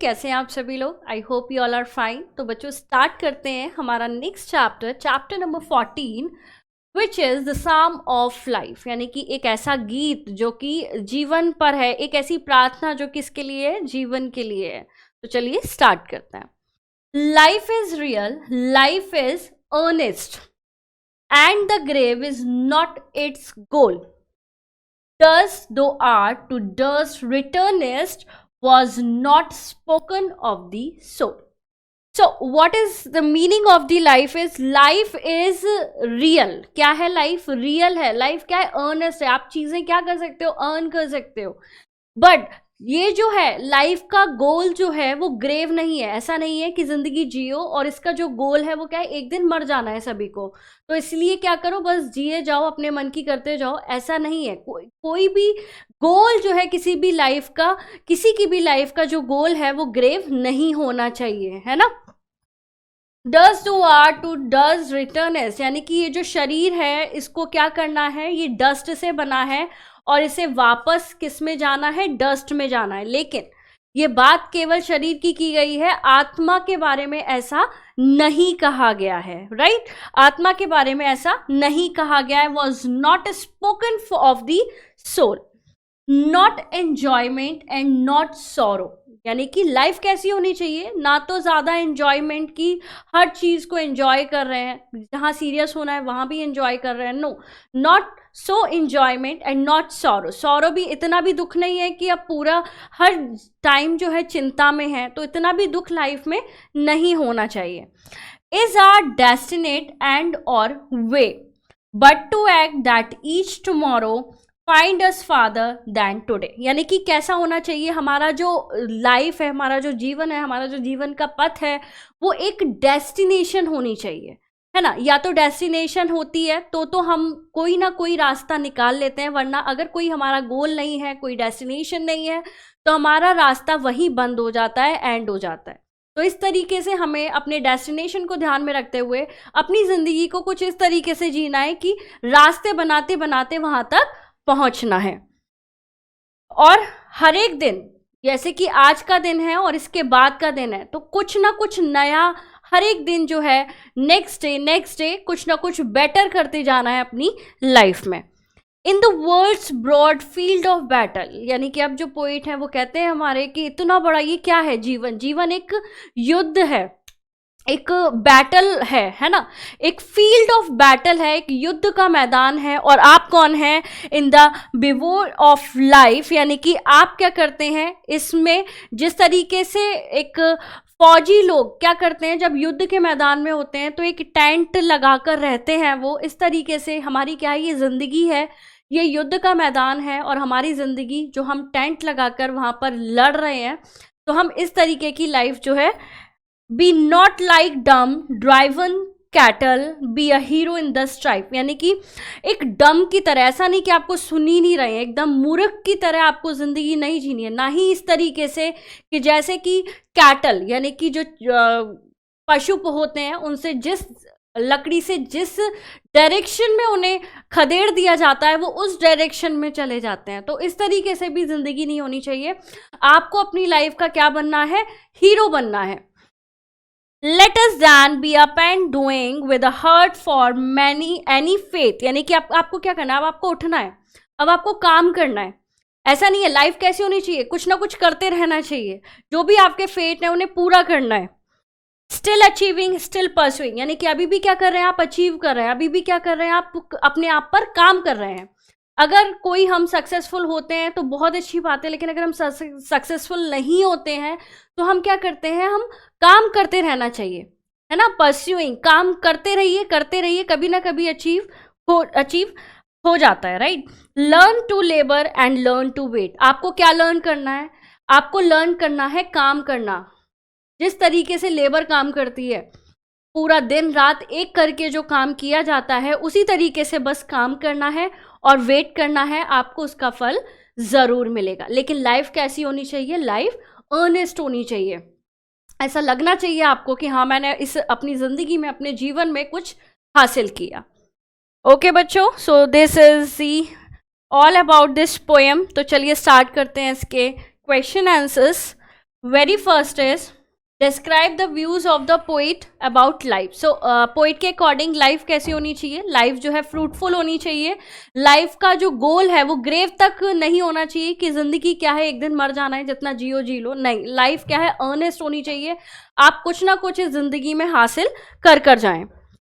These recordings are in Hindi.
कैसे हैं आप सभी लोग? I hope you all are fine. तो बच्चों स्टार्ट करते हैं हमारा next chapter, chapter number 14, which is the psalm of life, यानी कि एक ऐसा गीत जो कि जीवन पर है, एक ऐसी प्रार्थना जो किसके लिए है? जीवन के लिए है। तो चलिए स्टार्ट करते हैं। Life is real, life is earnest, and the grave is not its goal. Dust thou art, to dust returnest, was not spoken of the soul. So what is the meaning of the life is real. क्या है लाइफ? रियल है। लाइफ क्या है? अर्नेस्ट है। आप चीजें क्या कर सकते हो? अर्न कर सकते हो। बट ये जो है लाइफ का गोल जो है वो ग्रेव नहीं है। ऐसा नहीं है कि जिंदगी जियो और इसका जो गोल है वो क्या है? एक दिन मर जाना है सभी को, तो इसलिए क्या करो, बस जिए जाओ, अपने मन की करते जाओ। ऐसा नहीं है। कोई भी गोल जो है किसी भी लाइफ का, किसी की भी लाइफ का जो गोल है वो ग्रेव नहीं होना चाहिए, है ना। Dust thou art to dust returnest, यानी कि ये जो शरीर है इसको क्या करना है? ये डस्ट से बना है और इसे वापस किस में जाना है? डस्ट में जाना है। लेकिन ये बात केवल शरीर की गई है, आत्मा के बारे में ऐसा नहीं कहा गया है, राइट। आत्मा के बारे में ऐसा नहीं कहा गया है। Was not spoken of the soul, not enjoyment and not sorrow, यानी कि लाइफ कैसी होनी चाहिए? ना तो ज़्यादा एंजॉयमेंट की, हर चीज़ को एंजॉय कर रहे हैं, जहाँ सीरियस होना है वहाँ भी एंजॉय कर रहे हैं, no, not so enjoyment and not sorrow. Sorrow भी, इतना भी दुख नहीं है कि अब पूरा हर टाइम जो है चिंता में है, तो इतना भी दुख लाइफ में नहीं होना चाहिए। Is are destined end or way, but to act that each tomorrow find us farther than today, यानी कि कैसा होना चाहिए हमारा जो लाइफ है, हमारा जो जीवन है, हमारा जो जीवन का पथ है, वो एक डेस्टिनेशन होनी चाहिए, है ना। या तो डेस्टिनेशन होती है तो हम कोई ना कोई रास्ता निकाल लेते हैं, वरना अगर कोई हमारा गोल नहीं है, कोई डेस्टिनेशन नहीं है, तो हमारा रास्ता वहीं बंद हो जाता है, एंड हो जाता है। तो इस तरीके से हमें अपने डेस्टिनेशन को ध्यान में रखते हुए अपनी ज़िंदगी को कुछ इस तरीके से जीना है कि रास्ते बनाते बनाते वहाँ तक पहुंचना है। और हर एक दिन, जैसे कि आज का दिन है और इसके बाद का दिन है, तो कुछ ना कुछ नया हर एक दिन जो है, नेक्स्ट डे कुछ ना कुछ बेटर करते जाना है अपनी लाइफ में। In the world's broad field of battle, यानी कि अब जो पोइट हैं वो कहते हैं हमारे कि इतना बड़ा ये क्या है जीवन? जीवन एक युद्ध है, एक बैटल है ना, एक फील्ड ऑफ बैटल है, एक युद्ध का मैदान है। और आप कौन हैं? इन द बिवोर ऑफ लाइफ, यानी कि आप क्या करते हैं इसमें? जिस तरीके से एक फौजी लोग क्या करते हैं जब युद्ध के मैदान में होते हैं, तो एक टेंट लगाकर रहते हैं, वो इस तरीके से हमारी क्या है? ये जिंदगी है, ये युद्ध का मैदान है, और हमारी जिंदगी जो हम टेंट लगाकर वहां पर लड़ रहे हैं, तो हम इस तरीके की लाइफ जो है, be not like dumb driven cattle, be a hero in the strife, यानी कि एक डम की तरह, ऐसा नहीं कि आपको सुन ही नहीं रहे हैं, एकदम मूर्ख की तरह आपको जिंदगी नहीं जीनी है। ना ही इस तरीके से कि जैसे कि कैटल, यानी कि जो पशु होते हैं, उनसे जिस लकड़ी से जिस डायरेक्शन में उन्हें खदेड़ दिया जाता है वो उस डायरेक्शन में चले जाते हैं। तो इस तरीके से भी जिंदगी नहीं होनी चाहिए। आपको अपनी लाइफ का क्या बनना है? हीरो बनना है। Let us then be up and doing with a heart for any faith, यानी कि आपको क्या करना है? अब आपको उठना है, अब आपको काम करना है। ऐसा नहीं है। लाइफ कैसी होनी चाहिए? कुछ ना कुछ करते रहना चाहिए, जो भी आपके फेट है उन्हें पूरा करना है। स्टिल अचीविंग, स्टिल परसुइंग, यानी कि अभी भी क्या कर रहे हैं आप? अचीव कर रहे हैं, अभी भी क्या कर रहे हैं आप? अपने आप पर काम कर रहे हैं। अगर कोई हम सक्सेसफुल होते हैं तो बहुत अच्छी बात है, लेकिन अगर हम सक्सेसफुल नहीं होते हैं तो हम क्या करते हैं? हम काम करते रहना चाहिए, है ना। परस्यूइंग, काम करते रहिए, कभी ना कभी अचीव हो जाता है, right. Learn to labour and learn to wait, आपको क्या लर्न करना है? आपको लर्न करना है काम करना। जिस तरीके से लेबर काम करती है, पूरा दिन रात एक करके जो काम किया जाता है, उसी तरीके से बस काम करना है और वेट करना है, आपको उसका फल ज़रूर मिलेगा। लेकिन लाइफ कैसी होनी चाहिए? लाइफ अर्नेस्ट होनी चाहिए। ऐसा लगना चाहिए आपको कि हाँ, मैंने इस अपनी ज़िंदगी में, अपने जीवन में कुछ हासिल किया। ओके बच्चों, so this is the all about this poem. तो चलिए स्टार्ट करते हैं इसके question answers. Very first is describe the views of the poet about life. So poet के अकॉर्डिंग लाइफ कैसी होनी चाहिए? लाइफ जो है फ्रूटफुल होनी चाहिए. लाइफ का जो गोल है वो ग्रेव तक नहीं होना चाहिए कि जिंदगी क्या है, एक दिन मर जाना है, जितना जियो जी लो. नहीं, लाइफ क्या है, अर्नेस्ट होनी चाहिए. आप कुछ ना कुछ इस जिंदगी में हासिल कर जाएं.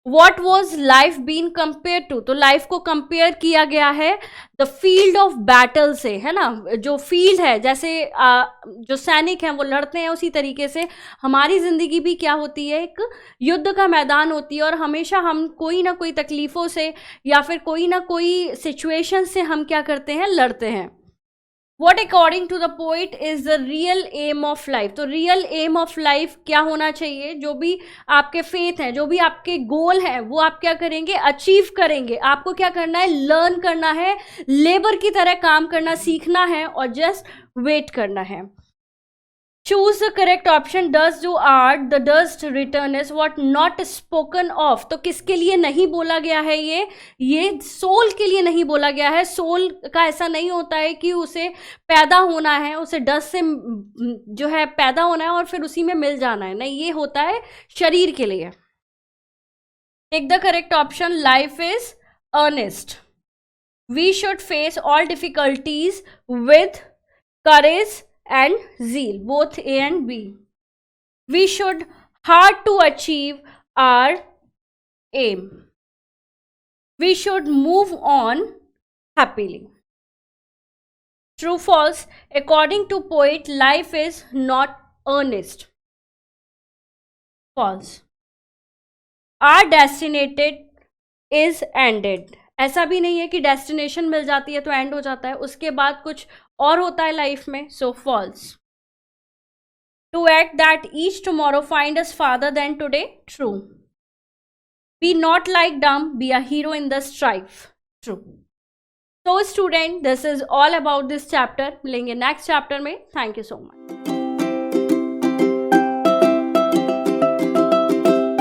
What was life been compare to? तो लाइफ को कंपेयर किया गया है द फील्ड ऑफ बैटल से, है ना. जो फील्ड है, जैसे जो सैनिक हैं वो लड़ते हैं, उसी तरीके से हमारी जिंदगी भी क्या होती है, एक युद्ध का मैदान होती है. और हमेशा हम कोई ना कोई तकलीफों से या फिर कोई ना कोई सिचुएशन से हम क्या करते हैं, लड़ते हैं. What according to the poet is the real aim of life? तो रियल एम ऑफ लाइफ क्या होना चाहिए? जो भी आपके फेथ हैं, जो भी आपके गोल हैं, वो आप क्या करेंगे, अचीव करेंगे. आपको क्या करना है, लर्न करना है, लेबर की तरह काम करना सीखना है और जस्ट वेट करना है. Choose the correct option. Dust do art the dust return is what not spoken of. तो किसके लिए नहीं बोला गया है? ये सोल के लिए नहीं बोला गया है. सोल का ऐसा नहीं होता है कि उसे पैदा होना है, उसे डस्ट से जो है पैदा होना है और फिर उसी में मिल जाना है. नहीं, ये होता है शरीर के लिए. Take the correct option. Life is earnest. We should face all difficulties with courage and zeal, both A and B. We should hard to achieve our aim. We should move on happily. True, false? According to poet, life is not earnest. False. Our destinated is ended. ऐसा भी नहीं है कि डेस्टिनेशन मिल जाती है तो एंड हो जाता है, उसके बाद कुछ और होता है लाइफ में. So false. To act that each tomorrow find us farther than today. True. Be not like dumb, be a hero in the strife. True. So student, this is all about this chapter. मिलेंगे नेक्स्ट चैप्टर में. Thank you so much.